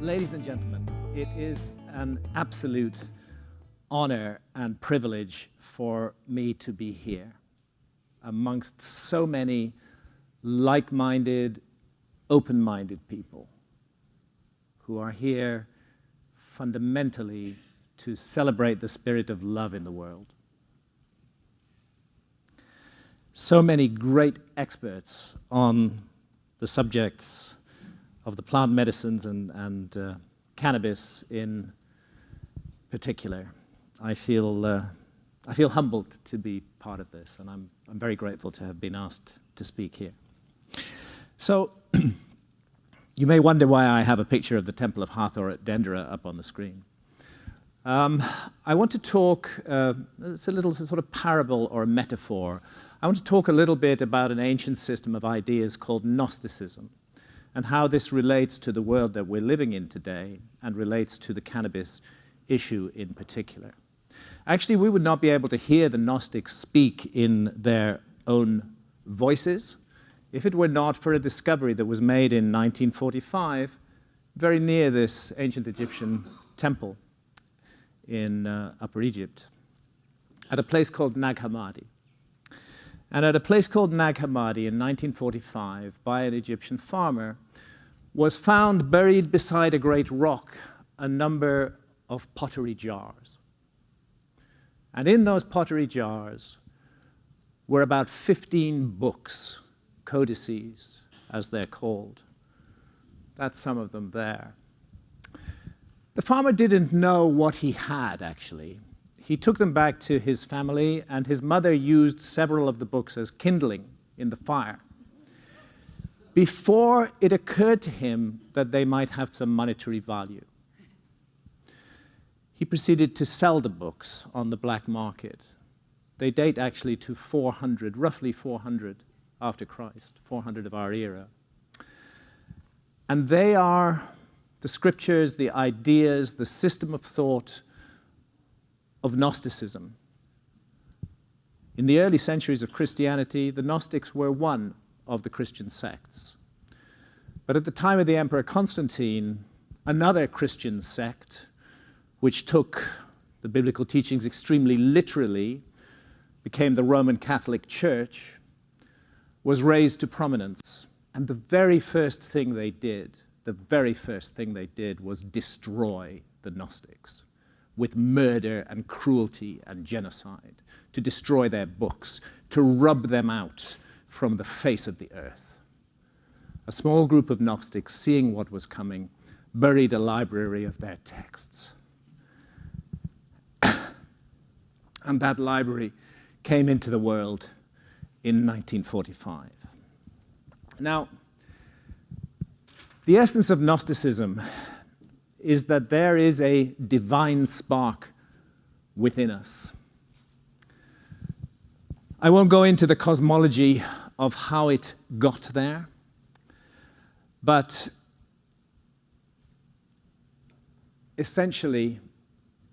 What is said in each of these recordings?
Ladies and gentlemen, it is an absolute honor and privilege for me to be here amongst so many like-minded, open-minded people who are here fundamentally to celebrate the spirit of love in the world. So many great experts on the subjects of the plant medicines and cannabis in particular. I feel humbled to be part of this, and I'm very grateful to have been asked to speak here. So, you may wonder why I have a picture of the Temple of Hathor at Dendera up on the screen. I want to talk, it's a little sort of parable or a metaphor. I want to talk a little bit about an ancient system of ideas called Gnosticism, and how this relates to the world that we're living in today and relates to the cannabis issue in particular. Actually, we would not be able to hear the Gnostics speak in their own voices if it were not for a discovery that was made in 1945 very near this ancient Egyptian temple in Upper Egypt at a place called Nag Hammadi. And at a place called Nag Hammadi in 1945 by an Egyptian farmer was found buried beside a great rock a number of pottery jars. And in those pottery jars were about 15 books, codices, as they're called. That's some of them there. The farmer didn't know what he had, actually. He took them back to his family, and his mother used several of the books as kindling in the fire before it occurred to him that they might have some monetary value. He proceeded to sell the books on the black market. They date actually to 400, roughly 400 after Christ, 400 of our era. And they are the scriptures, the ideas, the system of thought of Gnosticism. In the early centuries of Christianity, the Gnostics were one of the Christian sects. But at the time of the Emperor Constantine, another Christian sect, which took the biblical teachings extremely literally, became the Roman Catholic Church, was raised to prominence. And the very first thing they did was destroy the Gnostics with murder and cruelty and genocide, to destroy their books, to rub them out from the face of the earth. A small group of Gnostics, seeing what was coming, buried a library of their texts. And that library came into the world in 1945. Now, the essence of Gnosticism is that there is a divine spark within us. I won't go into the cosmology of how it got there, but essentially,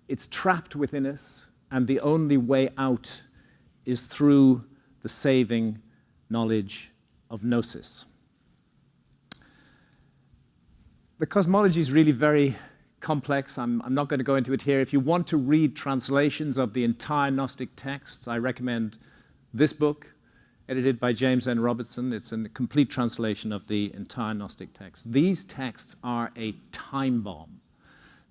it's trapped within us, and the only way out is through the saving knowledge of gnosis. The cosmology is really very complex. I'm not going to go into it here. If you want to read translations of the entire Gnostic texts, I recommend this book, edited by James N. Robertson. It's a complete translation of the entire Gnostic text. These texts are a time bomb.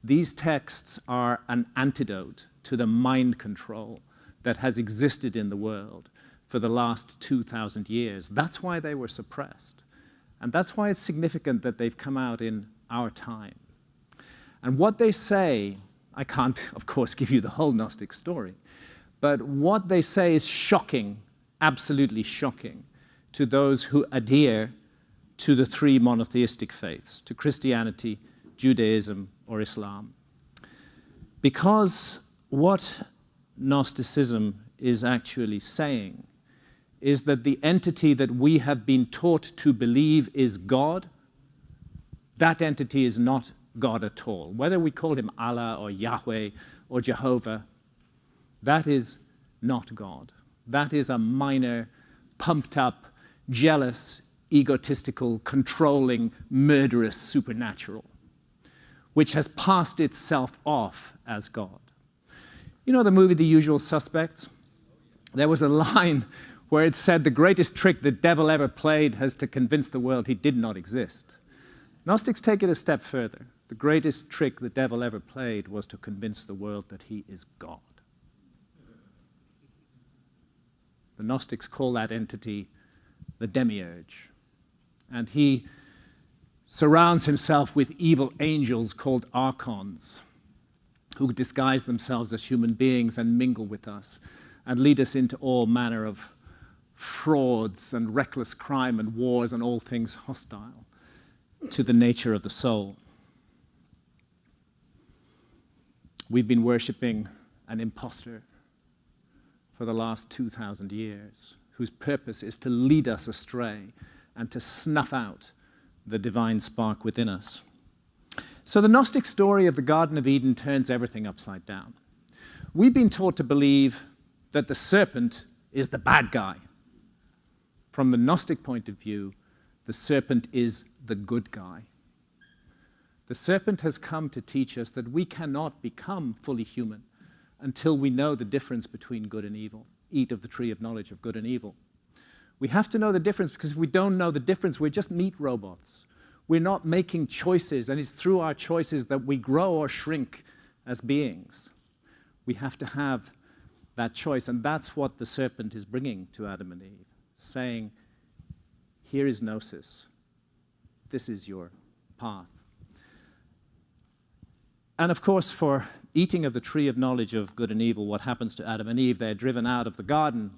These texts are an antidote to the mind control that has existed in the world for the last 2,000 years. That's why they were suppressed. And that's why it's significant that they've come out in our time. And what they say, I can't, of course, give you the whole Gnostic story, but what they say is shocking, absolutely shocking, to those who adhere to the three monotheistic faiths, to Christianity, Judaism, or Islam. Because what Gnosticism is actually saying is that the entity that we have been taught to believe is God, that entity is not God at all. Whether we call him Allah or Yahweh or Jehovah, that is not God. That is a minor, pumped up, jealous, egotistical, controlling, murderous supernatural. which has passed itself off as God. You know the movie The Usual Suspects? There was a line where it said the greatest trick the devil ever played has to convince the world he did not exist. Gnostics take it a step further. The greatest trick the devil ever played was to convince the world that he is God. The Gnostics call that entity the demiurge. And he surrounds himself with evil angels called archons, who disguise themselves as human beings and mingle with us and lead us into all manner of frauds and reckless crime and wars and all things hostile to the nature of the soul. We've been worshipping an impostor for the last 2,000 years, whose purpose is to lead us astray and to snuff out the divine spark within us. So the Gnostic story of the Garden of Eden turns everything upside down. We've been taught to believe that the serpent is the bad guy. From the Gnostic point of view, the serpent is the good guy. The serpent has come to teach us that we cannot become fully human until we know the difference between good and evil. Eat of the tree of knowledge of good and evil. We have to know the difference, because if we don't know the difference, we're just meat robots. We're not making choices, and it's through our choices that we grow or shrink as beings. We have to have that choice, and that's what the serpent is bringing to Adam and Eve, saying, here is gnosis. This is your path. And of course, for eating of the tree of knowledge of good and evil, what happens to Adam and Eve? They're driven out of the garden.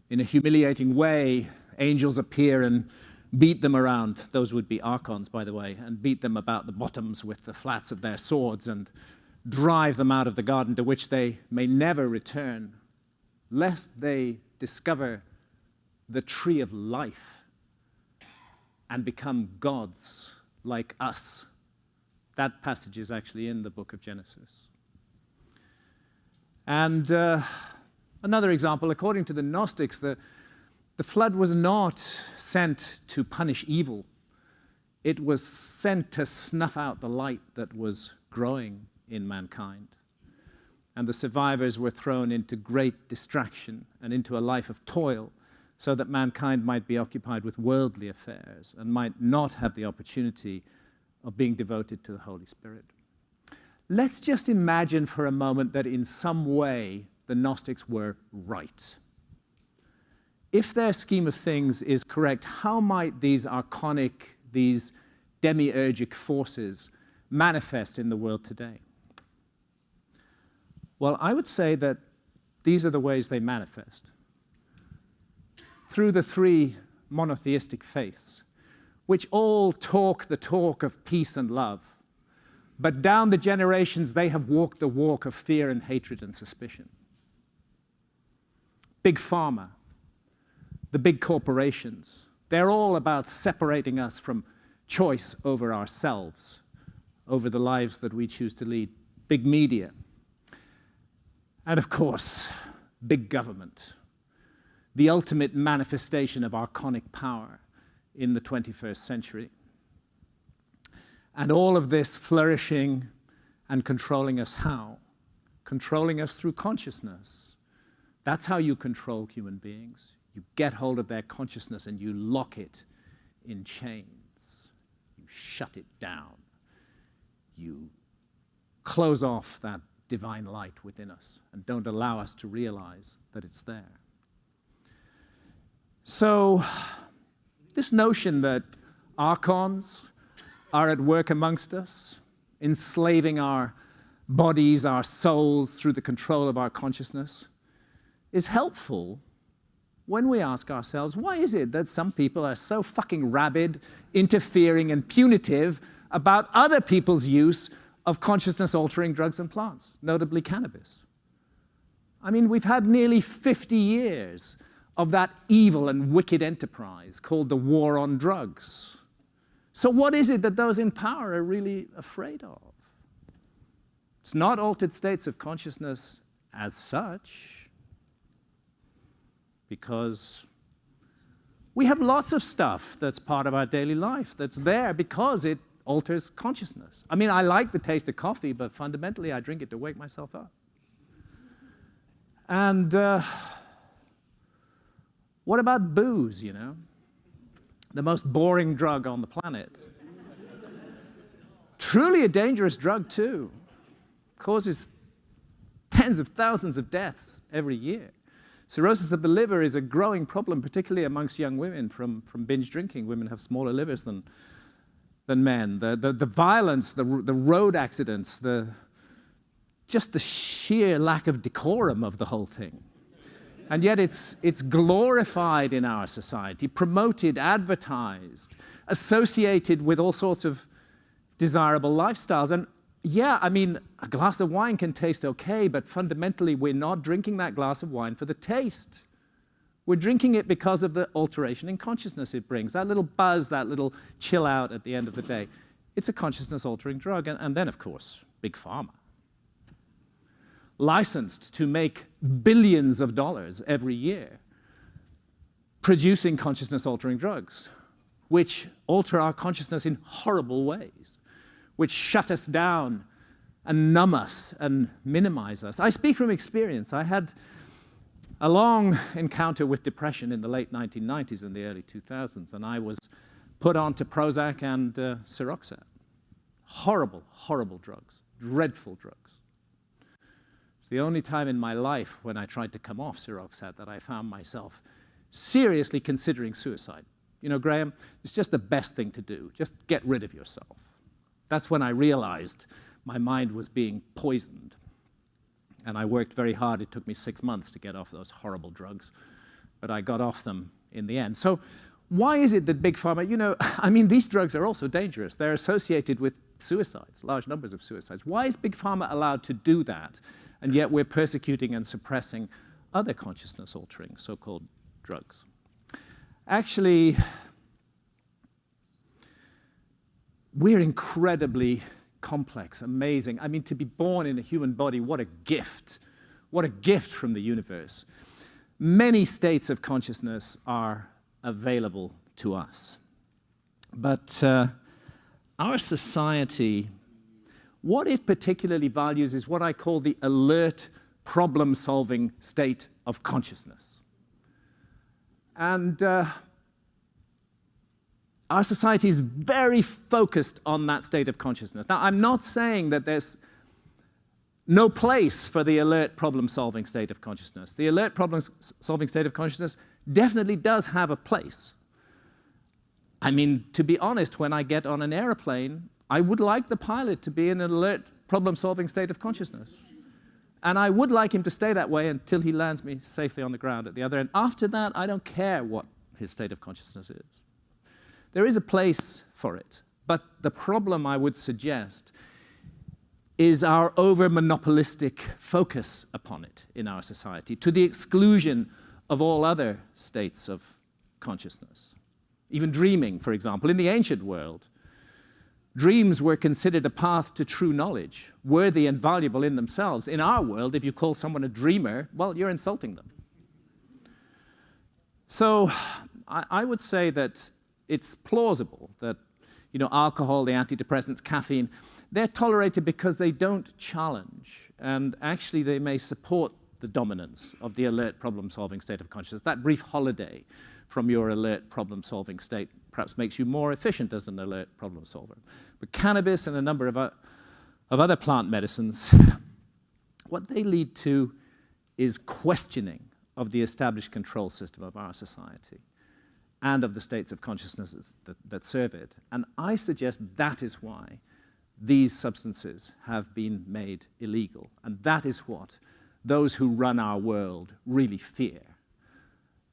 In a humiliating way, angels appear and beat them around. Those would be archons, by the way, and beat them about the bottoms with the flats of their swords and drive them out of the garden, to which they may never return, lest they discover the tree of life and become gods like us. That passage is actually in the book of Genesis. And another example, according to the Gnostics, the flood was not sent to punish evil. It was sent to snuff out the light that was growing in mankind. And the survivors were thrown into great distraction and into a life of toil, so that mankind might be occupied with worldly affairs and might not have the opportunity of being devoted to the Holy Spirit. Let's just imagine for a moment that in some way the Gnostics were right. If their scheme of things is correct, how might these archonic, these demiurgic forces manifest in the world today? Well, I would say that these are the ways they manifest. Through the three monotheistic faiths, which all talk the talk of peace and love, but down the generations they have walked the walk of fear and hatred and suspicion. Big Pharma, the big corporations, they're all about separating us from choice over ourselves, over the lives that we choose to lead. Big media. And of course, big government, the ultimate manifestation of archonic power in the 21st century. And all of this flourishing and controlling us how? Controlling us through consciousness. That's how you control human beings. You get hold of their consciousness and you lock it in chains. You shut it down. You close off that divine light within us and don't allow us to realize that it's there. So, this notion that archons are at work amongst us, enslaving our bodies, our souls, through the control of our consciousness, is helpful when we ask ourselves, why is it that some people are so fucking rabid, interfering, and punitive about other people's use of consciousness-altering drugs and plants, notably cannabis? I mean, we've had nearly 50 years of that evil and wicked enterprise called the war on drugs. So what is it that those in power are really afraid of? It's not altered states of consciousness as such, because we have lots of stuff that's part of our daily life that's there because it alters consciousness. I mean, I like the taste of coffee, but fundamentally I drink it to wake myself up. And what about booze, you know? The most boring drug on the planet. Truly a dangerous drug, too. Causes tens of thousands of deaths every year. Cirrhosis of the liver is a growing problem, particularly amongst young women from binge drinking. Women have smaller livers than men. The violence, the road accidents, just the sheer lack of decorum of the whole thing. And yet it's glorified in our society, promoted, advertised, associated with all sorts of desirable lifestyles. And yeah, I mean, a glass of wine can taste okay, but fundamentally we're not drinking that glass of wine for the taste. We're drinking it because of the alteration in consciousness it brings, that little buzz, that little chill out at the end of the day. It's a consciousness-altering drug. And then, of course, Big Pharma. Licensed to make billions of dollars every year, producing consciousness-altering drugs, which alter our consciousness in horrible ways, which shut us down and numb us and minimize us. I speak from experience. I had a long encounter with depression in the late 1990s and the early 2000s, and I was put onto Prozac and Ciroxat. Horrible, horrible drugs, dreadful drugs. It's the only time in my life when I tried to come off Ciroxat that I found myself seriously considering suicide. You know, Graham, it's just the best thing to do. Just get rid of yourself. That's when I realized my mind was being poisoned. And I worked very hard. It took me 6 months to get off those horrible drugs, but I got off them in the end. So why is it that Big Pharma, you know, I mean, these drugs are also dangerous. They're associated with suicides, large numbers of suicides. Why is Big Pharma allowed to do that, and yet we're persecuting and suppressing other consciousness-altering so-called drugs? Actually, we're incredibly complex, amazing. I mean, to be born in a human body, what a gift. What a gift from the universe. Many states of consciousness are available to us. But our society, what it particularly values is what I call the alert, problem-solving state of consciousness. And our society is very focused on that state of consciousness. Now, I'm not saying that there's no place for the alert, problem-solving state of consciousness. The alert, problem-solving state of consciousness definitely does have a place. I mean, to be honest, when I get on an airplane, I would like the pilot to be in an alert, problem-solving state of consciousness. And I would like him to stay that way until he lands me safely on the ground at the other end. After that, I don't care what his state of consciousness is. There is a place for it, but the problem I would suggest is our over-monopolistic focus upon it in our society, to the exclusion of all other states of consciousness. Even dreaming, for example. In the ancient world, dreams were considered a path to true knowledge, worthy and valuable in themselves. In our world, if you call someone a dreamer, well, you're insulting them. So I would say that it's plausible that, you know, alcohol, the antidepressants, caffeine, they're tolerated because they don't challenge, and actually they may support the dominance of the alert, problem-solving state of consciousness. That brief holiday from your alert, problem-solving state perhaps makes you more efficient as an alert problem solver. But cannabis and a number of other plant medicines, what they lead to is questioning of the established control system of our society and of the states of consciousness that serve it. And I suggest that is why these substances have been made illegal. And that is what those who run our world really fear.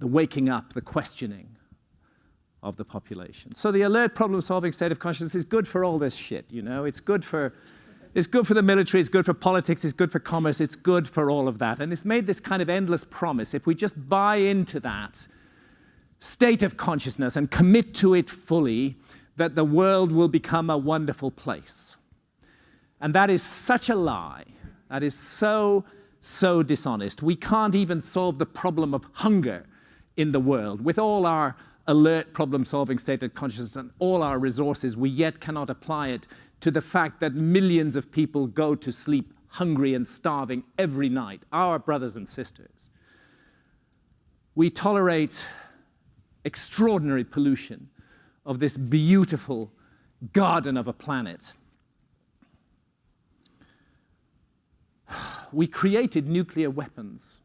The waking up, the questioning of the population. So the alert, problem-solving state of consciousness is good for all this shit, you know? It's good for the military, it's good for politics, it's good for commerce, it's good for all of that. And it's made this kind of endless promise. If we just buy into that state of consciousness and commit to it fully, that the world will become a wonderful place. And that is such a lie. That is so dishonest. We can't even solve the problem of hunger in the world with all our alert problem-solving state of consciousness and all our resources, we yet cannot apply it to the fact that millions of people go to sleep hungry and starving every night, our brothers and sisters. We tolerate extraordinary pollution of this beautiful garden of a planet. We created nuclear weapons,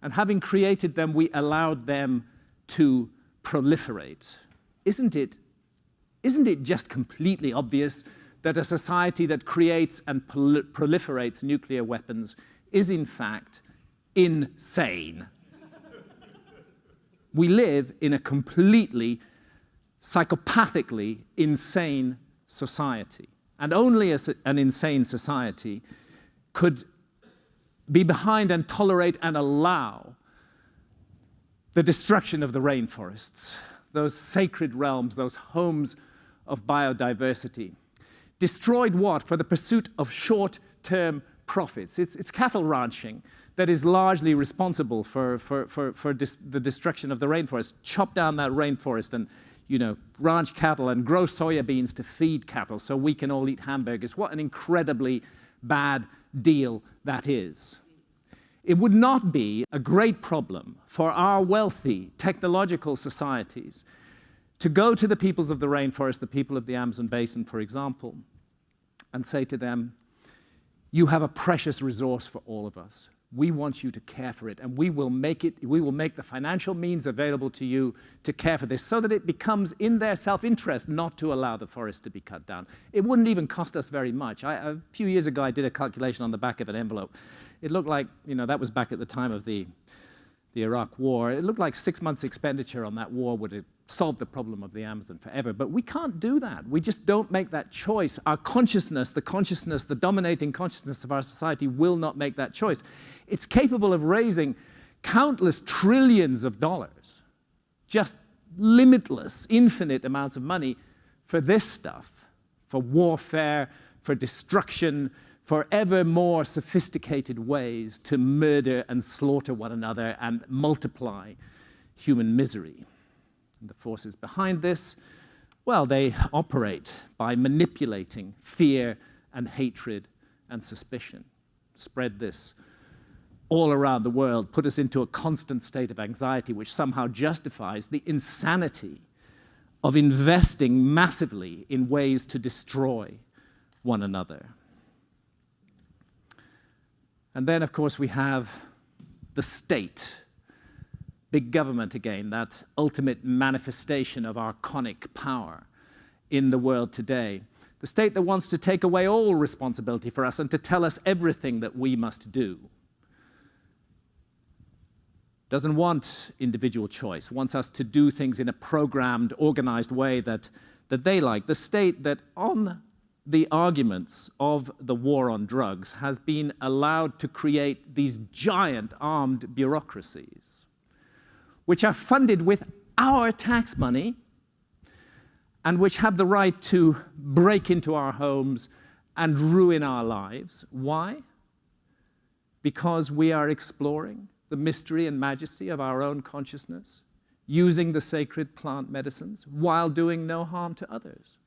and having created them, we allowed them to proliferate. Isn't it just completely obvious that a society that creates and proliferates nuclear weapons is in fact insane? We live in a completely psychopathically insane society, and only an insane society could be behind and tolerate and allow the destruction of the rainforests, those sacred realms, those homes of biodiversity. Destroyed what? For the pursuit of short-term profits. It's cattle ranching that is largely responsible for the destruction of the rainforest. Chop down that rainforest and, ranch cattle and grow soya beans to feed cattle so we can all eat hamburgers. What an incredibly bad deal that is. It would not be a great problem for our wealthy technological societies to go to the peoples of the rainforest, the people of the Amazon basin, for example, and say to them, you have a precious resource for all of us. We want you to care for it, and we will make the financial means available to you to care for this so that it becomes in their self-interest not to allow the forest to be cut down. It wouldn't even cost us very much. A few years ago, I did a calculation on the back of an envelope. It looked like, that was back at the time of the Iraq War. It looked like 6 months' expenditure on that war would have solved the problem of the Amazon forever. But we can't do that. We just don't make that choice. Our consciousness, the dominating consciousness of our society will not make that choice. It's capable of raising countless trillions of dollars, just limitless, infinite amounts of money for this stuff, for warfare, for destruction, for ever more sophisticated ways to murder and slaughter one another and multiply human misery. And the forces behind this, well, they operate by manipulating fear and hatred and suspicion. Spread this all around the world, put us into a constant state of anxiety, which somehow justifies the insanity of investing massively in ways to destroy one another. And then, of course, we have the state, big government again, that ultimate manifestation of archonic power in the world today. The state that wants to take away all responsibility for us and to tell us everything that we must do. Doesn't want individual choice, wants us to do things in a programmed, organized way that they like. The state that, on the arguments of the war on drugs, has been allowed to create these giant armed bureaucracies, which are funded with our tax money and which have the right to break into our homes and ruin our lives. Why? Because we are exploring the mystery and majesty of our own consciousness, using the sacred plant medicines while doing no harm to others.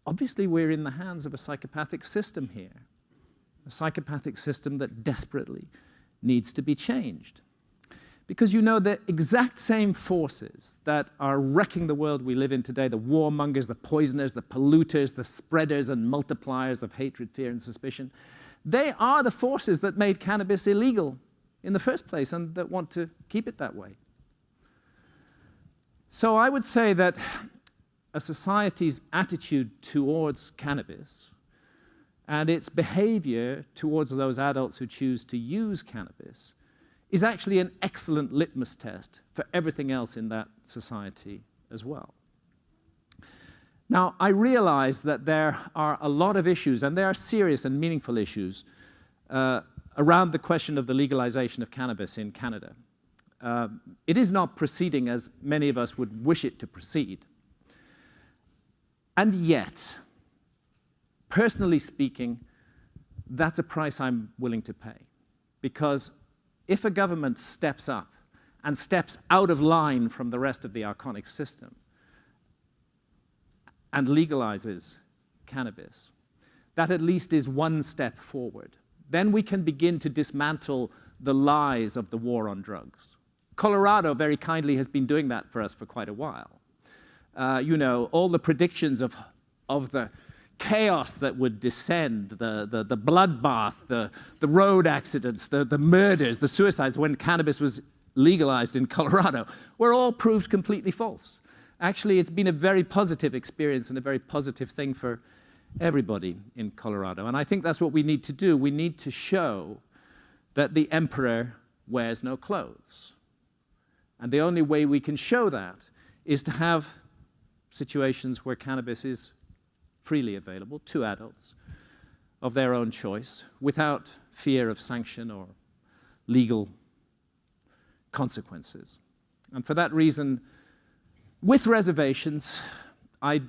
Obviously, we're in the hands of a psychopathic system here, a psychopathic system that desperately needs to be changed. Because the exact same forces that are wrecking the world we live in today, the warmongers, the poisoners, the polluters, the spreaders and multipliers of hatred, fear, and suspicion, they are the forces that made cannabis illegal in the first place and that want to keep it that way. So I would say that a society's attitude towards cannabis and its behavior towards those adults who choose to use cannabis is actually an excellent litmus test for everything else in that society as well. Now, I realize that there are a lot of issues, and they are serious and meaningful issues, around the question of the legalization of cannabis in Canada. It is not proceeding as many of us would wish it to proceed. And yet, personally speaking, that's a price I'm willing to pay. Because if a government steps up and steps out of line from the rest of the archonic system and legalizes cannabis, that at least is one step forward. Then we can begin to dismantle the lies of the war on drugs. Colorado very kindly has been doing that for us for quite a while. You know, all the predictions of the chaos that would descend, the bloodbath, the road accidents, the murders, the suicides when cannabis was legalized in Colorado were all proved completely false. Actually, it's been a very positive experience and a very positive thing for everybody in Colorado. And I think that's what we need to do. We need to show that the emperor wears no clothes. And the only way we can show that is to have situations where cannabis is freely available to adults of their own choice without fear of sanction or legal consequences. And for that reason, with reservations, I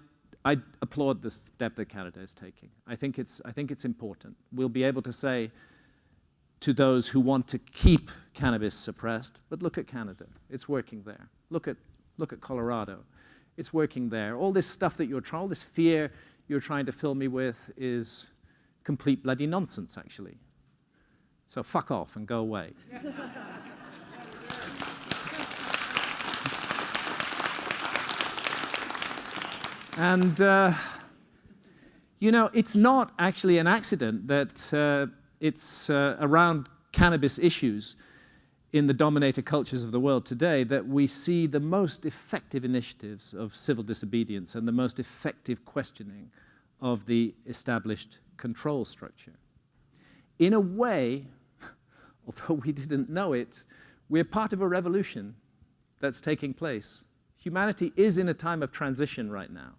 applaud the step that Canada is taking. I think it's important. We'll be able to say to those who want to keep cannabis suppressed, but look at Canada. It's working there. Look at Colorado. It's working there. All this stuff that all this fear you're trying to fill me with is complete bloody nonsense, actually. So fuck off and go away. And, you know, it's not actually an accident that it's around cannabis issues in the dominator cultures of the world today that we see the most effective initiatives of civil disobedience and the most effective questioning of the established control structure. In a way, although we didn't know it, we're part of a revolution that's taking place. Humanity is in a time of transition right now.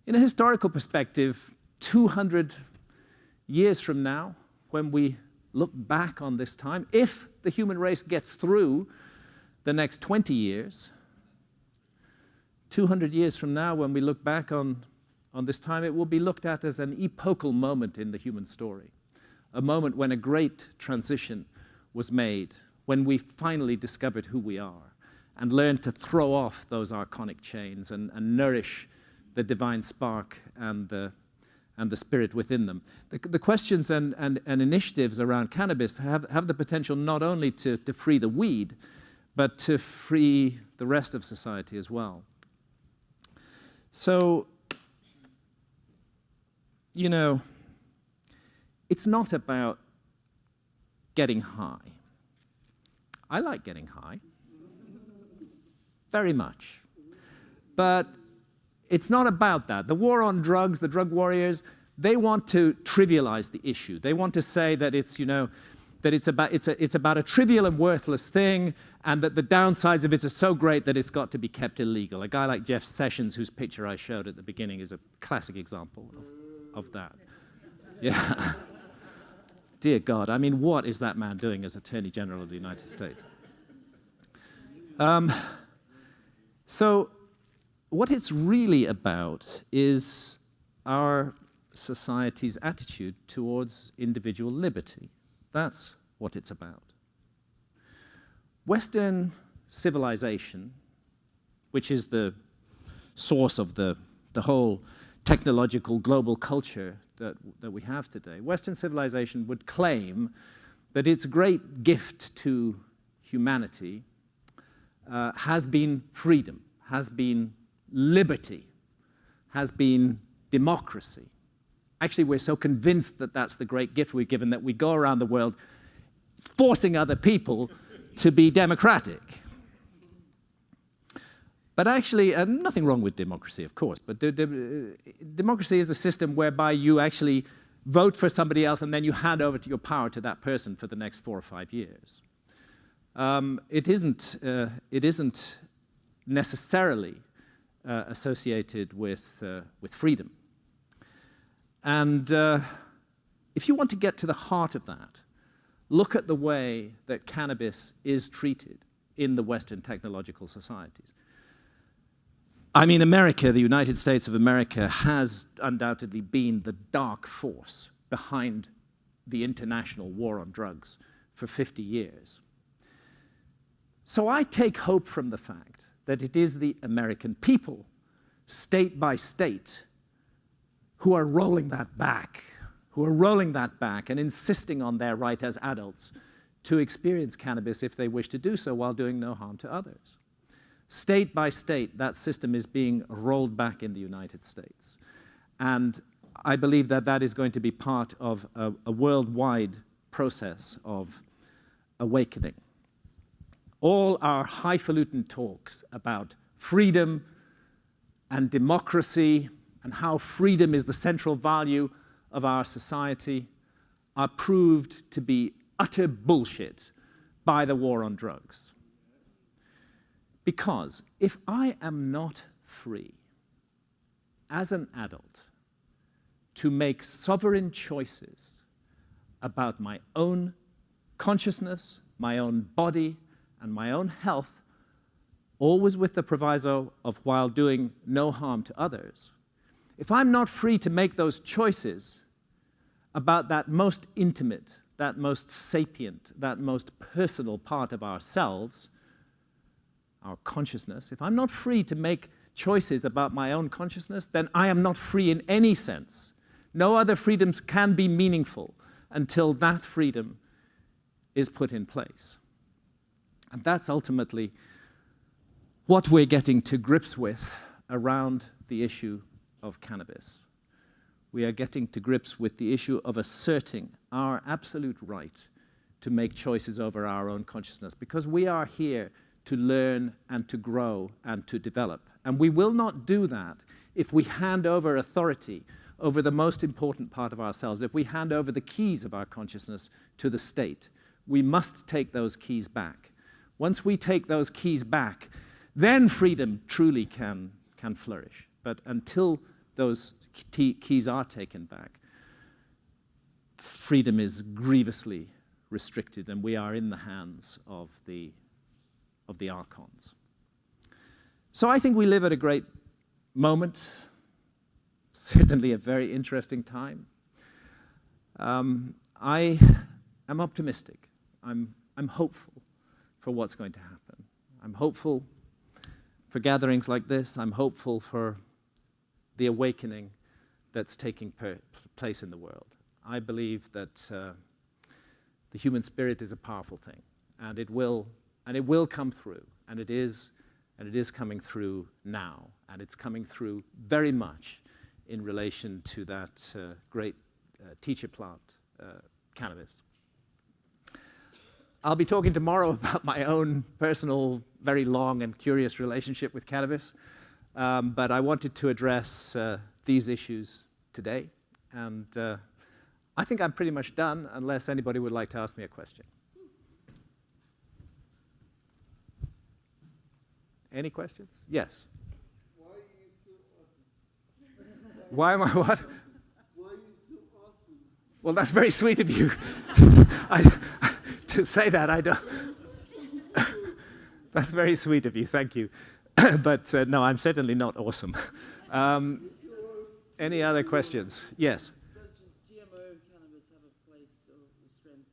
In a historical perspective, 200 years from now, when we look back on this time, if the human race gets through the next 20 years, 200 years from now, when we look back on this time, it will be looked at as an epochal moment in the human story, a moment when a great transition was made, when we finally discovered who we are and learned to throw off those archonic chains and nourish the divine spark and the spirit within them. The questions and initiatives around cannabis have the potential not only to free the weed, but to free the rest of society as well. So, you know, it's not about getting high. I like getting high, very much. But it's not about that. The war on drugs, the drug warriors, they want to trivialize the issue. They want to say that it's, you know, that it's about a trivial and worthless thing, and that the downsides of it are so great that it's got to be kept illegal. A guy like Jeff Sessions, whose picture I showed at the beginning, is a classic example of that. Yeah. Dear God, I mean, what is that man doing as Attorney General of the United States? So what it's really about is our society's attitude towards individual liberty. That's what it's about. Western civilization, which is the source of the whole technological global culture that we have today, Western civilization would claim that its great gift to humanity has been freedom, has been liberty, has been democracy. Actually, we're so convinced that that's the great gift we're given that we go around the world forcing other people to be democratic. But actually, nothing wrong with democracy, of course, but democracy is a system whereby you actually vote for somebody else and then you hand over your power to that person for the next 4 or 5 years. It isn't necessarily associated with freedom. And if you want to get to the heart of that, look at the way that cannabis is treated in the Western technological societies. I mean, America, the United States of America, has undoubtedly been the dark force behind the international war on drugs for 50 years. So I take hope from the fact that it is the American people, state by state, who are rolling that back, and insisting on their right as adults to experience cannabis if they wish to do so while doing no harm to others. State by state, that system is being rolled back in the United States. And I believe that that is going to be part of a worldwide process of awakening. All our highfalutin talks about freedom and democracy and how freedom is the central value of our society are proved to be utter bullshit by the war on drugs. Because if I am not free as an adult to make sovereign choices about my own consciousness, my own body, and my own health, always with the proviso of while doing no harm to others, if I'm not free to make those choices about that most intimate, that most sapient, that most personal part of ourselves, our consciousness, if I'm not free to make choices about my own consciousness, then I am not free in any sense. No other freedoms can be meaningful until that freedom is put in place. And that's ultimately what we're getting to grips with around the issue of cannabis. We are getting to grips with the issue of asserting our absolute right to make choices over our own consciousness, because we are here to learn and to grow and to develop. And we will not do that if we hand over authority over the most important part of ourselves, if we hand over the keys of our consciousness to the state. We must take those keys back. Once we take those keys back, then freedom truly can flourish. But until those keys are taken back, freedom is grievously restricted, and we are in the hands of the archons. So I think we live at a great moment, certainly a very interesting time. I am optimistic. I'm hopeful for what's going to happen. I'm hopeful for gatherings like this. I'm hopeful for the awakening that's taking place in the world. I believe that the human spirit is a powerful thing, and it will come through, and it is coming through now, and it's coming through very much in relation to that great teacher plant, cannabis. I'll be talking tomorrow about my own personal, very long and curious relationship with cannabis, but I wanted to address these issues today, and I think I'm pretty much done, unless anybody would like to ask me a question. Any questions? Yes. Why are you so awesome? Why am I what? Why are you so awesome? Well, that's very sweet of you to say that. I don't. That's very sweet of you. Thank you. But no, I'm certainly not awesome. Any other questions? Yes. Does GMO cannabis have a place or strength?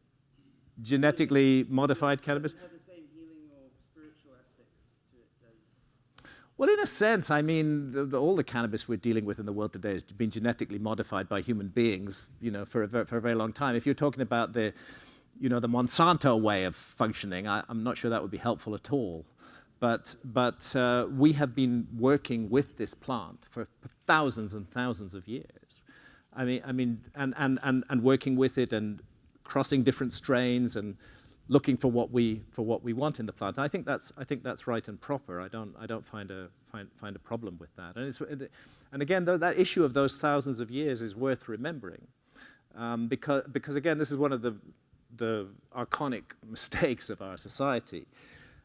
Genetically modified cannabis? Does it have the same healing or spiritual aspects to it as? Well, in a sense, I mean, all the cannabis we're dealing with in the world today has been genetically modified by human beings, for a very long time. If you're talking about the Monsanto way of functioning, I'm not sure that would be helpful at all. But we have been working with this plant for thousands and thousands of years. I mean, and working with it and crossing different strains and looking for what we want in the plant. And I think that's right and proper. I don't find a problem with that. And again, though, that issue of those thousands of years is worth remembering, because again, this is one of the archonic mistakes of our society.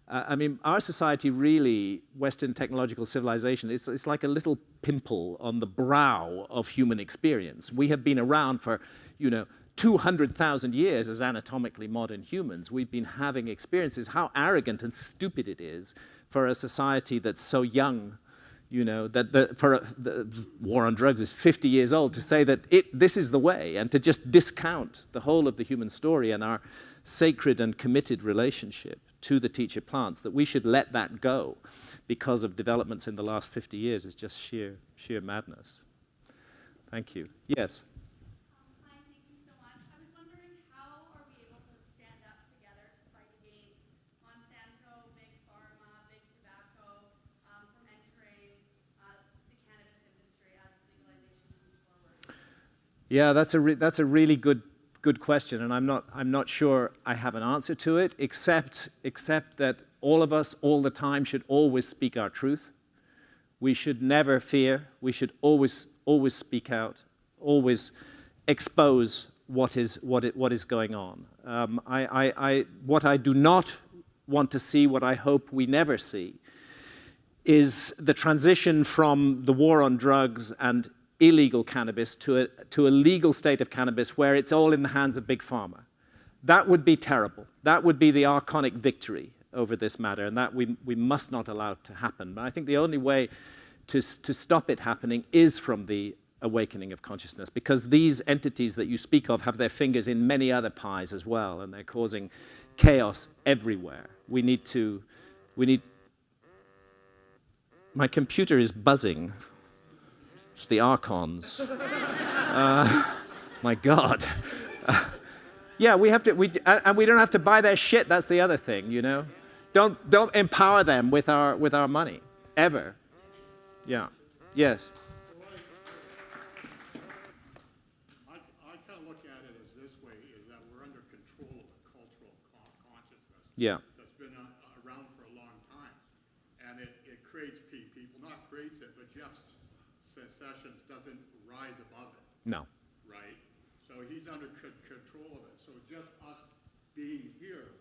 I mean, our society really, Western technological civilization, it's like a little pimple on the brow of human experience. We have been around for, 200,000 years as anatomically modern humans. We've been having experiences. How arrogant and stupid it is for a society that's so young, that the war on drugs is 50 years old, to say that this is the way, and to just discount the whole of the human story and our sacred and committed relationship to the teacher plants, that we should let that go because of developments in the last 50 years is just sheer madness. Thank you. Yes? Hi, thank you so much. I was wondering, how are we able to stand up together to fight against Monsanto, Big Pharma, Big Tobacco, from entering the cannabis industry as legalization moves forward? Yeah, that's a really good question, and I'm not sure I have an answer to it, except that all of us, all the time, should always speak our truth. We should never fear. We should always speak out, always expose what is going on. What I do not want to see, what I hope we never see, is the transition from the war on drugs and illegal cannabis to a legal state of cannabis where it's all in the hands of Big Pharma. That would be terrible. That would be the archonic victory over this matter, and that we must not allow to happen. But I think the only way to stop it happening is from the awakening of consciousness, because these entities that you speak of have their fingers in many other pies as well, and they're causing chaos everywhere. My computer is buzzing. It's the archons. My God. Yeah, and we don't have to buy their shit. That's the other thing, you know. Don't empower them with our money, ever. Yeah. Yes. I kind of look at it as this way: is that we're under control of a cultural consciousness. Yeah. That's been around for a long time, and it creates people. Not creates it, but Jeff Sessions doesn't rise above it. No. Right. So he's under control of it. So just us being here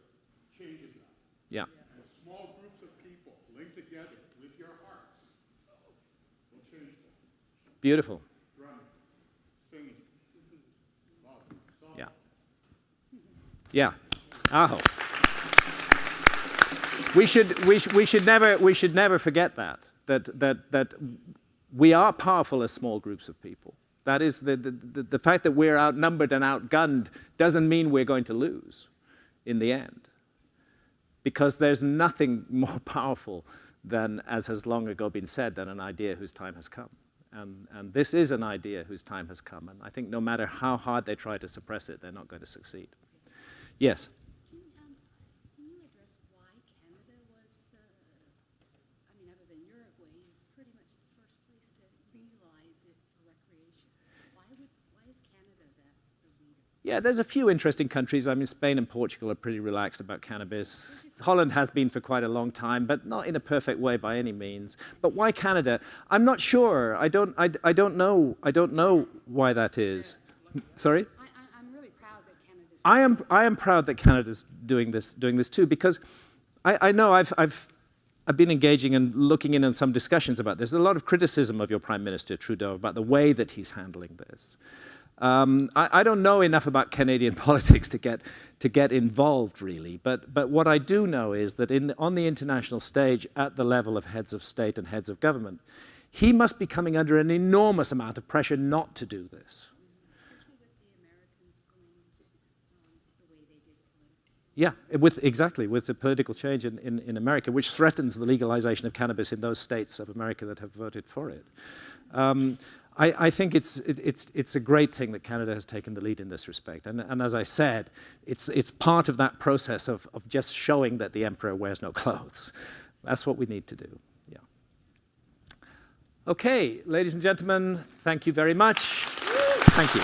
changes that. Yeah. And small groups of people linked together with your hearts will change that. Beautiful. Drumming, singing, love, song. Yeah. Yeah. Aho. We should never forget that we are powerful as small groups of people. That is the fact that we're outnumbered and outgunned doesn't mean we're going to lose in the end. Because there's nothing more powerful than, as has long ago been said, than an idea whose time has come. And this is an idea whose time has come. And I think no matter how hard they try to suppress it, they're not going to succeed. Yes? Can you address why Canada was other than Uruguay, is pretty much the first place to legalize it for recreation? Why is Canada the leader? Yeah, there's a few interesting countries. I mean, Spain and Portugal are pretty relaxed about cannabis. Holland has been for quite a long time, but not in a perfect way by any means. But why Canada? I'm not sure. I don't know. I don't know why that is. Sorry? I'm really proud that Canada's... I am proud that Canada's doing this too, because I know I've been engaging and looking in on some discussions about this. There's a lot of criticism of your Prime Minister, Trudeau, about the way that he's handling this. I don't know enough about Canadian politics to get involved, really. But what I do know is that on the international stage, at the level of heads of state and heads of government, he must be coming under an enormous amount of pressure not to do this. Especially with the Americans going the way they did politically. Yeah, exactly, with the political change in America, which threatens the legalization of cannabis in those states of America that have voted for it. I think it's a great thing that Canada has taken the lead in this respect. And as I said, it's part of that process of just showing that the emperor wears no clothes. That's what we need to do. Yeah. Okay, ladies and gentlemen, thank you very much. Thank you.